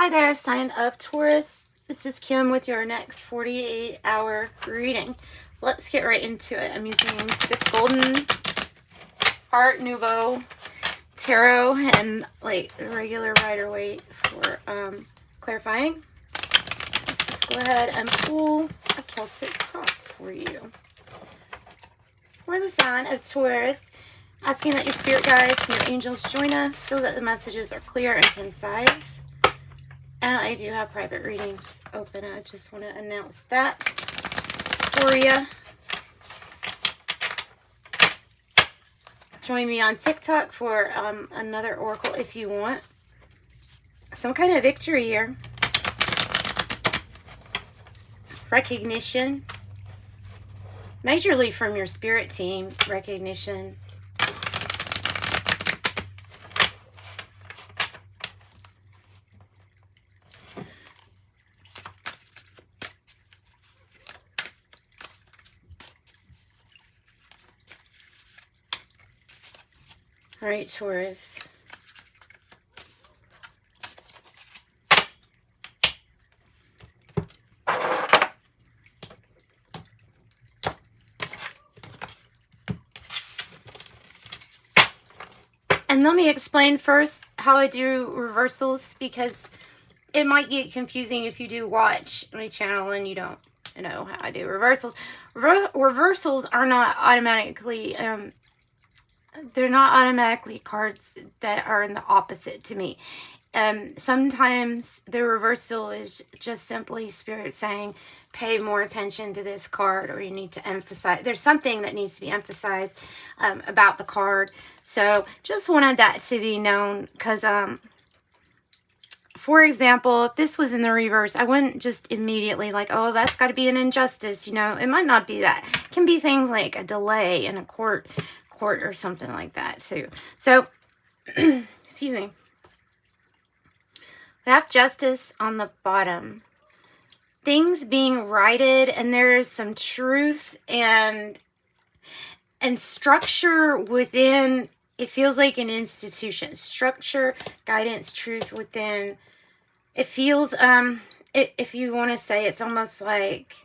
Hi there, sign of Taurus. This is Kim with your next 48-hour reading. Let's get right into it. I'm using the Golden Art Nouveau Tarot and like the regular Rider-Waite for clarifying. Let's just go ahead and pull a Celtic cross for you. For the sign of Taurus, asking that your spirit guides and your angels join us so that the messages are clear and concise. And I do have private readings open. I just want to announce that for you. Join me on TikTok for another oracle if you want. Some kind of victory here. Recognition. Majorly from your spirit team. Recognition. All right, Taurus. And let me explain first how I do reversals, because it might get confusing if you do watch my channel and you don't know how I do reversals. Reversals are not automatically they're not automatically cards that are in the opposite to me. Sometimes the reversal is just simply spirit saying, pay more attention to this card, or you need to emphasize. There's something that needs to be emphasized about the card. So just wanted that to be known, because for example, if this was in the reverse, I wouldn't just immediately like, oh, that's got to be an injustice. You know, it might not be that. It can be things like a delay in a court or something like that too. So, excuse me. We have justice on the bottom. Things being righted, and there's some truth and structure within. It feels like an institution. Structure, guidance, truth within. It feels if you want to say, it's almost like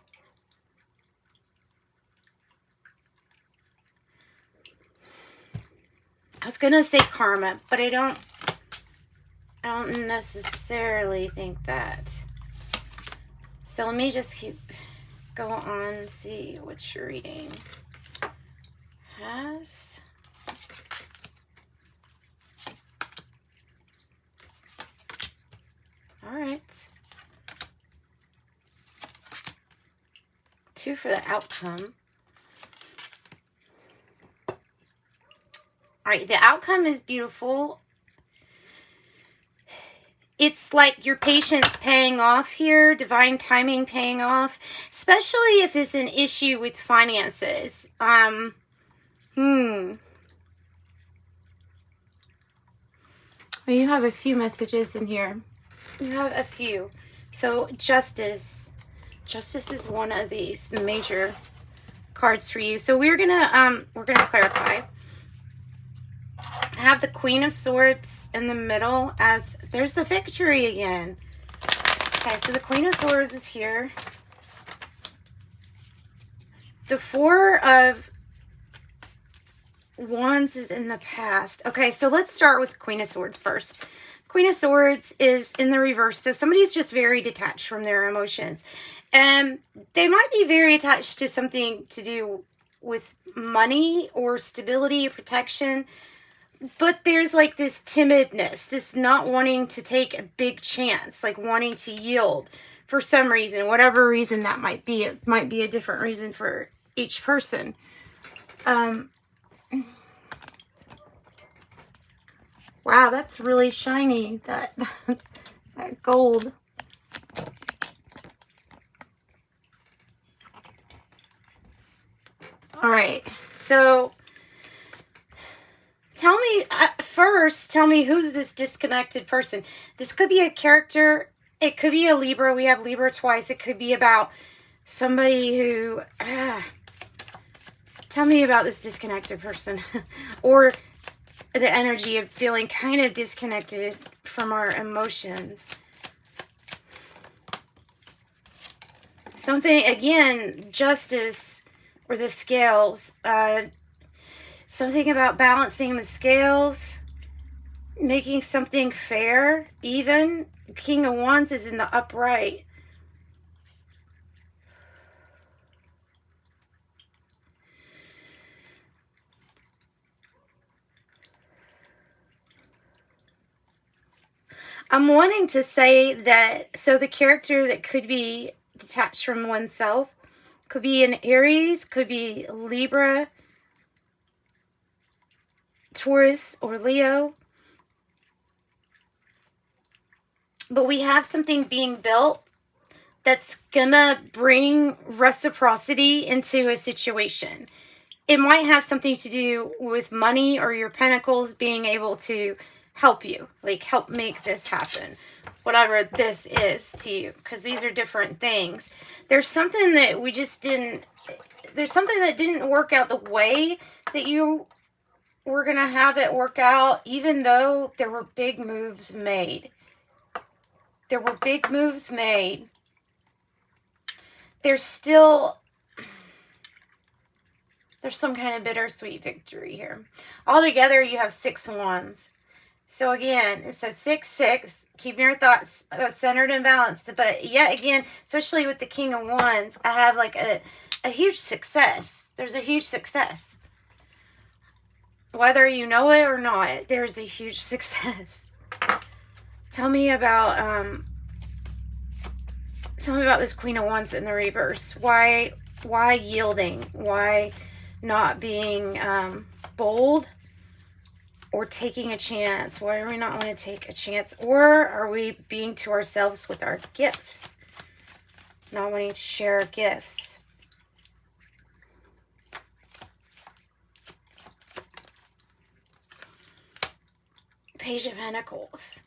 I was gonna say karma, but I don't necessarily think that. So let me just go on and see what your reading has. All right. 2 for the outcome. All right, the outcome is beautiful. It's like your patience paying off here, divine timing paying off, especially if it's an issue with finances. You have a few messages in here. You have a few. So justice. Justice is one of these major cards for you. So we're gonna clarify. I have the Queen of Swords in the middle, as there's the victory again. Okay, so the Queen of Swords is here. The Four of Wands is in the past. Okay, so let's start with the Queen of Swords first. Queen of Swords is in the reverse. So somebody's just very detached from their emotions. And they might be very attached to something to do with money or stability, protection. But there's like this timidness, this not wanting to take a big chance, like wanting to yield for some reason, whatever reason that might be. It might be a different reason for each person. Wow, that's really shiny, that gold. All right, so tell me who's this disconnected person. This could be a character. It could be a Libra. We have Libra twice. It could be about somebody who... tell me about this disconnected person. Or the energy of feeling kind of disconnected from our emotions. Something, again, justice or the scales. Something about balancing the scales, making something fair, even. King of Wands is in the upright. I'm wanting to say that, so the character that could be detached from oneself could be an Aries, could be Libra, Taurus, or Leo. But we have something being built that's gonna bring reciprocity into a situation. It might have something to do with money or your pentacles being able to help you, like help make this happen, whatever this is to you, because these are different things. There's something that we just didn't, there's something that didn't work out the way that you were going to have it work out, even though there were big moves made. There were big moves made. There's still, there's some kind of bittersweet victory here. Altogether, you have 6 wands. So again, so 6, 6, keeping your thoughts centered and balanced. But yet again, especially with the King of Wands, I have like a huge success. There's a huge success. Whether you know it or not, there's a huge success. Tell me about this Queen of Wands in the reverse. Why yielding? Why not being bold? Or taking a chance? Why are we not want to take a chance? Or are we being to ourselves with our gifts? Not wanting to share gifts. Page of Pentacles.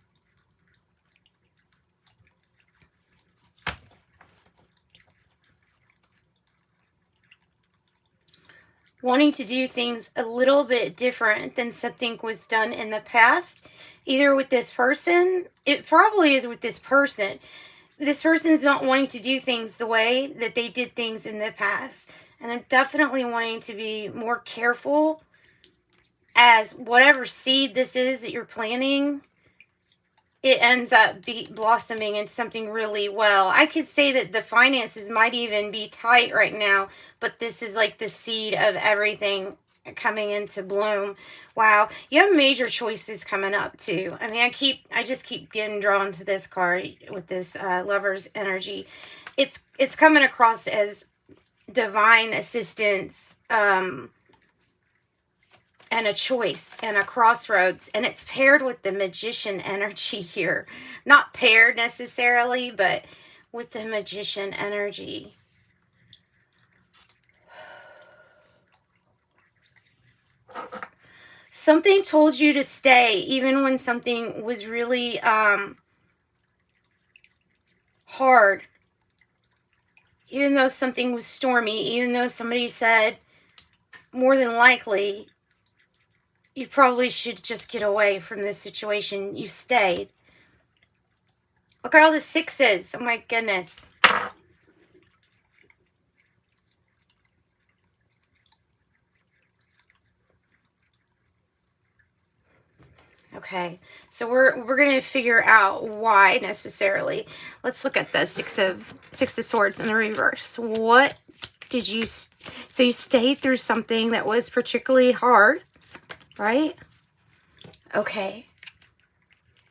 Wanting to do things a little bit different than something was done in the past, either with this person. It probably is with this person. This person is not wanting to do things the way that they did things in the past. And they're definitely wanting to be more careful as whatever seed this is that you're planting, it ends up blossoming into something really well. I could say that the finances might even be tight right now, but this is like the seed of everything coming into bloom. Wow, you have major choices coming up too. I mean, I just keep getting drawn to this card with this Lover's energy. It's coming across as divine assistance, and a choice and a crossroads, and it's paired with the Magician energy here. Not paired necessarily, but with the Magician energy. Something told you to stay even when something was really hard. Even though something was stormy, even though somebody said more than likely you probably should just get away from this situation, you stayed. Look at all the 6s. Oh my goodness. Okay, so we're going to figure out why necessarily. Let's look at the Six of Swords in the reverse. What did you, so you stayed through something that was particularly hard, right? Okay.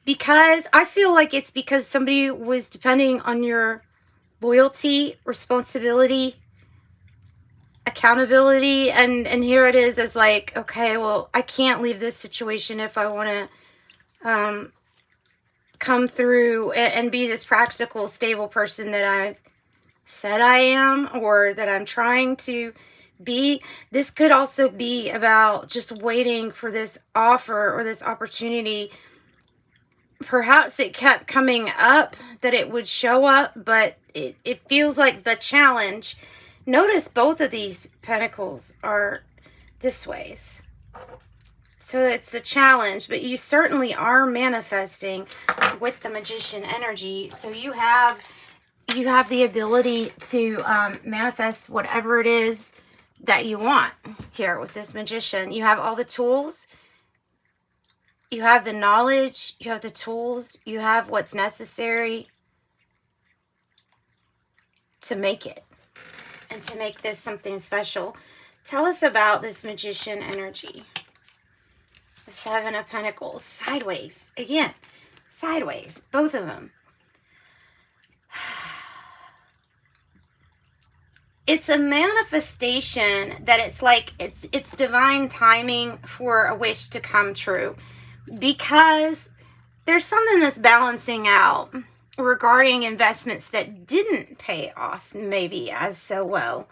Because I feel like it's because somebody was depending on your loyalty, responsibility, accountability, and here it is as like, okay, well, I can't leave this situation if I want to come through and be this practical, stable person that I said I am, or that I'm trying to be. This could also be about just waiting for this offer or this opportunity. Perhaps it kept coming up that it would show up, but it feels like the challenge. Notice both of these pentacles are this ways. So it's the challenge, but you certainly are manifesting with the Magician energy. So you have you have the ability to manifest whatever it is that you want here with this Magician. You have all the tools. You have the knowledge. You have the tools. You have what's necessary to make it and to make this something special. Tell us about this Magician energy. The Seven of Pentacles. Sideways. Again. Sideways. Both of them. It's a manifestation that it's like it's divine timing for a wish to come true, because there's something that's balancing out regarding investments that didn't pay off maybe as so well.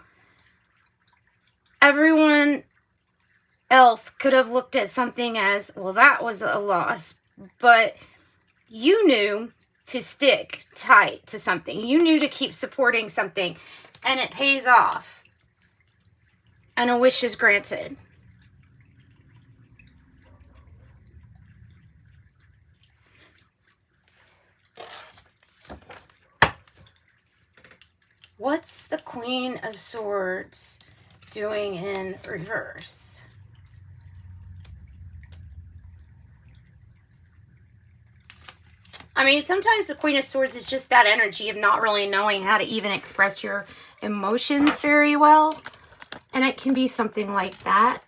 Everyone else could have looked at something as, well, that was a loss, but you knew to stick tight to something. You knew to keep supporting something, and it pays off. And a wish is granted. What's the Queen of Swords doing in reverse? I mean, sometimes the Queen of Swords is just that energy of not really knowing how to even express your emotions very well. And it can be something like that.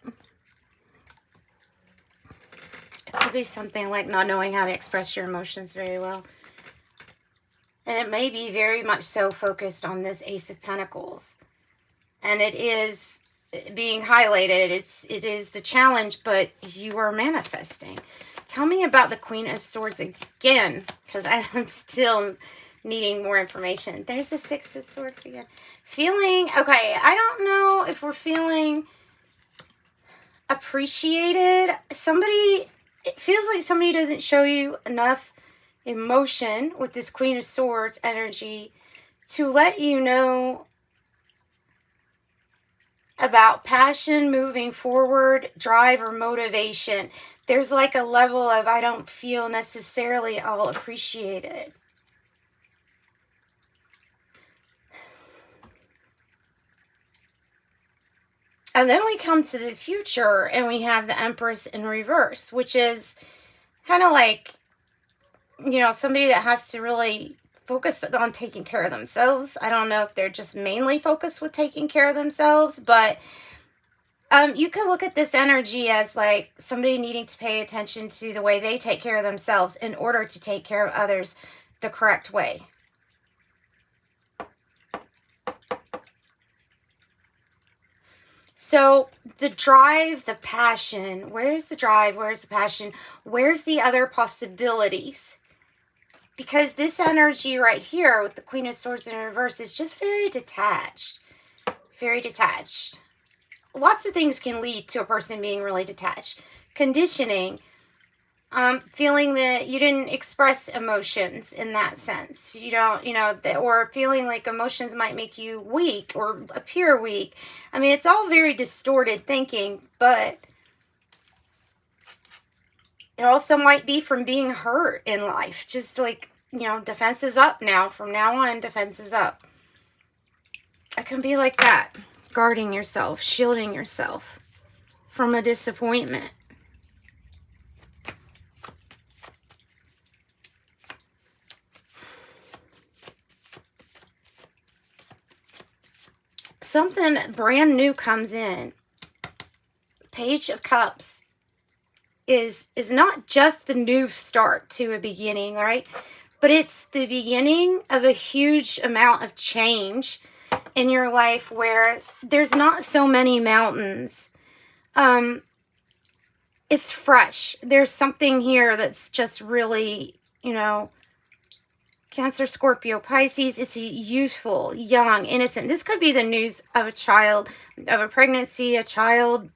It could be something like not knowing how to express your emotions very well. And it may be very much so focused on this Ace of Pentacles. And it is being highlighted. It is the challenge, but you are manifesting. Tell me about the Queen of Swords again, because I'm still needing more information. There's the Six of Swords again. Feeling, okay, I don't know if we're feeling appreciated. It feels like somebody doesn't show you enough emotion with this Queen of Swords energy to let you know about passion, moving forward, drive, or motivation. There's like a level of, I don't feel necessarily all appreciated. And then we come to the future and we have the Empress in reverse, which is kind of like, you know, somebody that has to really focus on taking care of themselves. I don't know if they're just mainly focused with taking care of themselves, but you could look at this energy as like somebody needing to pay attention to the way they take care of themselves in order to take care of others the correct way. So the drive, the passion, where's the drive? Where's the passion? Where's the other possibilities? Because this energy right here with the Queen of Swords in reverse is just very detached. Very detached. Lots of things can lead to a person being really detached. Conditioning. Feeling that you didn't express emotions in that sense. You don't, you know, or feeling like emotions might make you weak or appear weak. I mean, it's all very distorted thinking, but it also might be from being hurt in life. Just like, you know, defense is up now. From now on, defense is up. It can be like that. Guarding yourself, shielding yourself from a disappointment. Something brand new comes in. Page of Cups is not just the new start to a beginning, right? But it's the beginning of a huge amount of change in your life where there's not so many mountains. It's fresh. There's something here that's just really, you know, Cancer, Scorpio, Pisces, it's youthful, young, innocent. This could be the news of a child, of a pregnancy, a child,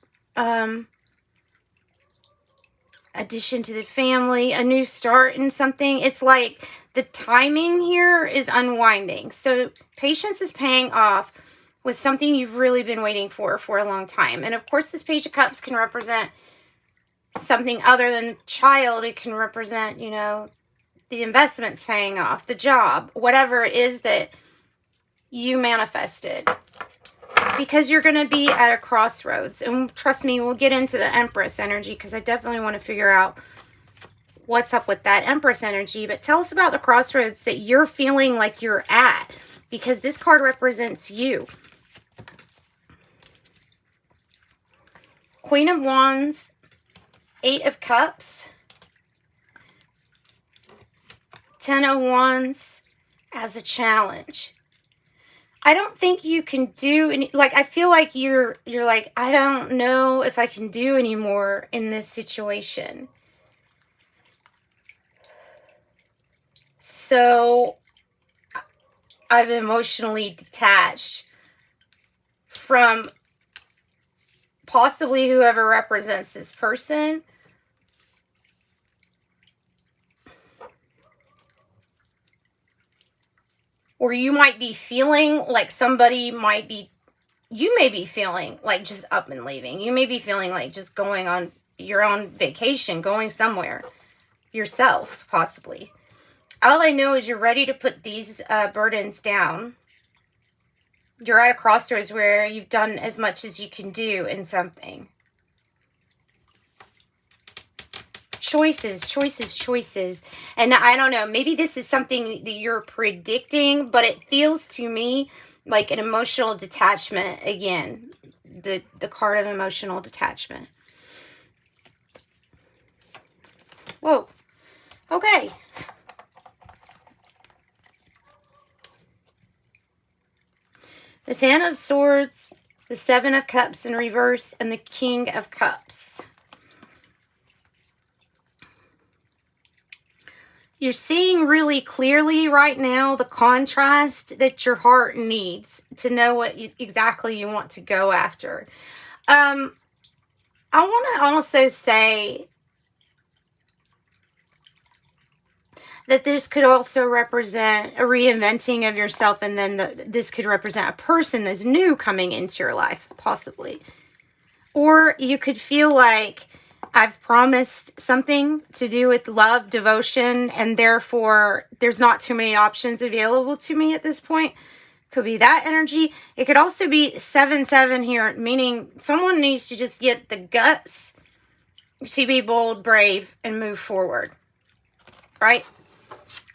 addition to the family, a new start in something. It's like the timing here is unwinding. So patience is paying off with something you've really been waiting for a long time. And of course, this Page of Cups can represent something other than child. It can represent, you know, the investment's paying off, the job, whatever it is that you manifested. Because you're going to be at a crossroads. And trust me, we'll get into the Empress energy because I definitely want to figure out what's up with that Empress energy. But tell us about the crossroads that you're feeling like you're at, because this card represents you. Queen of Wands, Eight of Cups, Ten of Wands as a challenge. I don't think you can do any, like, I feel like you're like, I don't know if I can do any more in this situation. So I've emotionally detached from possibly whoever represents this person. Or you might be feeling like somebody might be, you may be feeling like just up and leaving. You may be feeling like just going on your own vacation, going somewhere yourself, possibly. All I know is you're ready to put these burdens down. You're at a crossroads where you've done as much as you can do in something. Choices, choices, choices. And I don't know, maybe this is something that you're predicting, but it feels to me like an emotional detachment again. The card of emotional detachment. Whoa. Okay. The Ten of Swords, the Seven of Cups in reverse, and the King of Cups. You're seeing really clearly right now the contrast that your heart needs to know what exactly you want to go after. I want to also say that this could also represent a reinventing of yourself, and then this could represent a person that's new coming into your life, possibly. Or you could feel like I've promised something to do with love, devotion, and therefore there's not too many options available to me at this point. Could be that energy. It could also be 7-7 here, meaning someone needs to just get the guts to be bold, brave, and move forward. Right?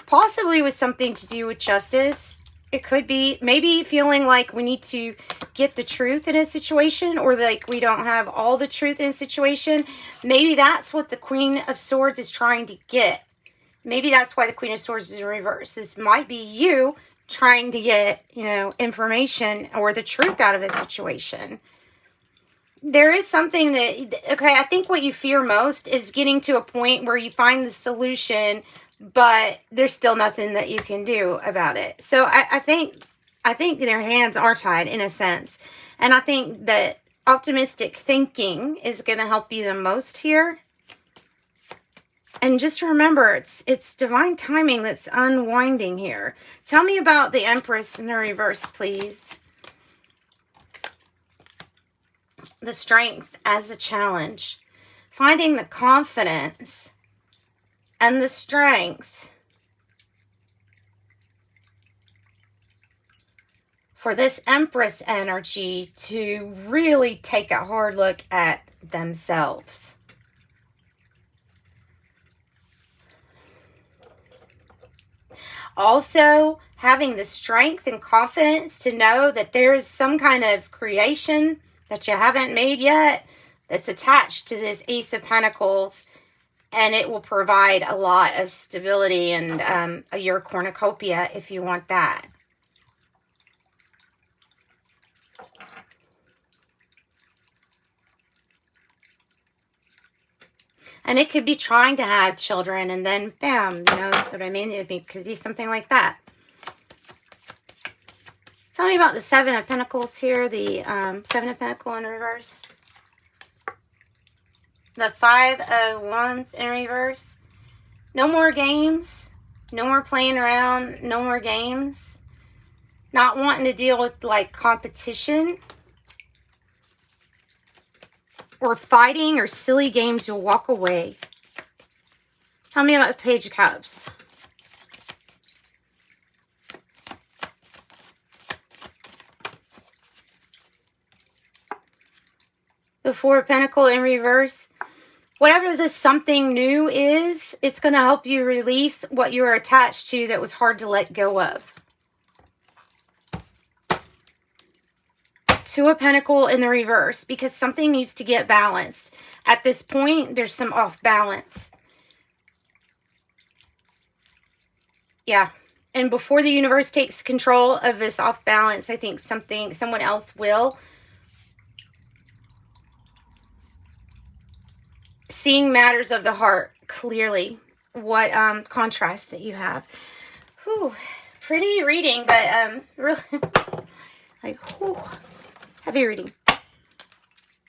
Possibly with something to do with justice. It could be maybe feeling like we need to get the truth in a situation, or like we don't have all the truth in a situation. Maybe that's what the Queen of Swords is trying to get. Maybe that's why the Queen of Swords is in reverse. This might be you trying to get, you know, information or the truth out of a situation. There is something that, okay, I think what you fear most is getting to a point where you find the solution, but there's still nothing that you can do about it. So I think their hands are tied in a sense. And I think that optimistic thinking is going to help you the most here. And just remember, it's divine timing that's unwinding here. Tell me about the Empress in the reverse, please. The Strength as a challenge. Finding the confidence and the strength for this Empress energy to really take a hard look at themselves. Also, having the strength and confidence to know that there is some kind of creation that you haven't made yet that's attached to this Ace of Pentacles, and it will provide a lot of stability and your cornucopia if you want that. And it could be trying to have children and then bam, you know what I mean? It could be something like that. Tell me about the Seven of Pentacles here, the Seven of Pentacles in reverse. The Five of Wands in reverse. No more games. No more playing around. No more games. Not wanting to deal with like competition or fighting or silly games. You'll walk away. Tell me about the Page of Cups. The Four of Pentacles in reverse. Whatever this something new is, it's going to help you release what you were attached to that was hard to let go of. Two of Pentacles in the reverse, because something needs to get balanced. At this point, there's some off balance. Yeah. And before the universe takes control of this off balance, I think someone else will. Seeing matters of the heart clearly. What contrast that you have. Whew, pretty reading, but really like whew, heavy reading.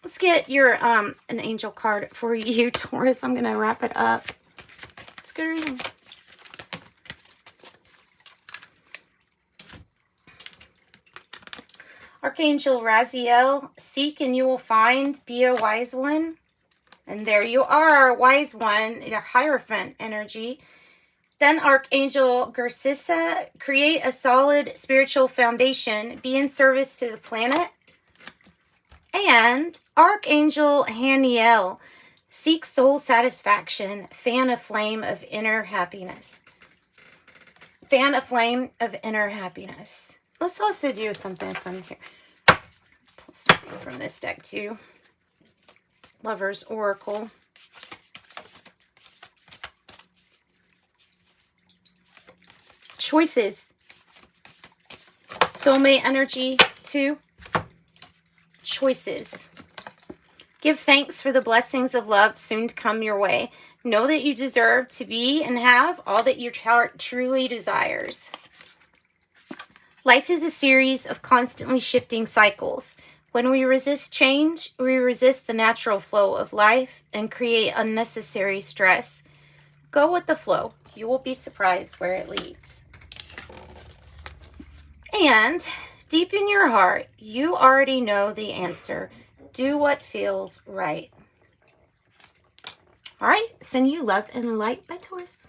Let's get your an angel card for you, Taurus. I'm gonna wrap it up. It's good reading. Archangel Raziel, seek and you will find, be a wise one. And there you are, wise one, your Hierophant energy. Then Archangel Gersissa, create a solid spiritual foundation, be in service to the planet. And Archangel Haniel, seek soul satisfaction, fan a flame of inner happiness. Fan a flame of inner happiness. Let's also do something from here. Pull something from this deck too. Lover's Oracle. Choices. Soulmate energy 2. Choices. Give thanks for the blessings of love soon to come your way. Know that you deserve to be and have all that your heart truly desires. Life is a series of constantly shifting cycles. When we resist change, we resist the natural flow of life and create unnecessary stress. Go with the flow. You will be surprised where it leads. And deep in your heart, you already know the answer. Do what feels right. All right, send you love and light by Taurus.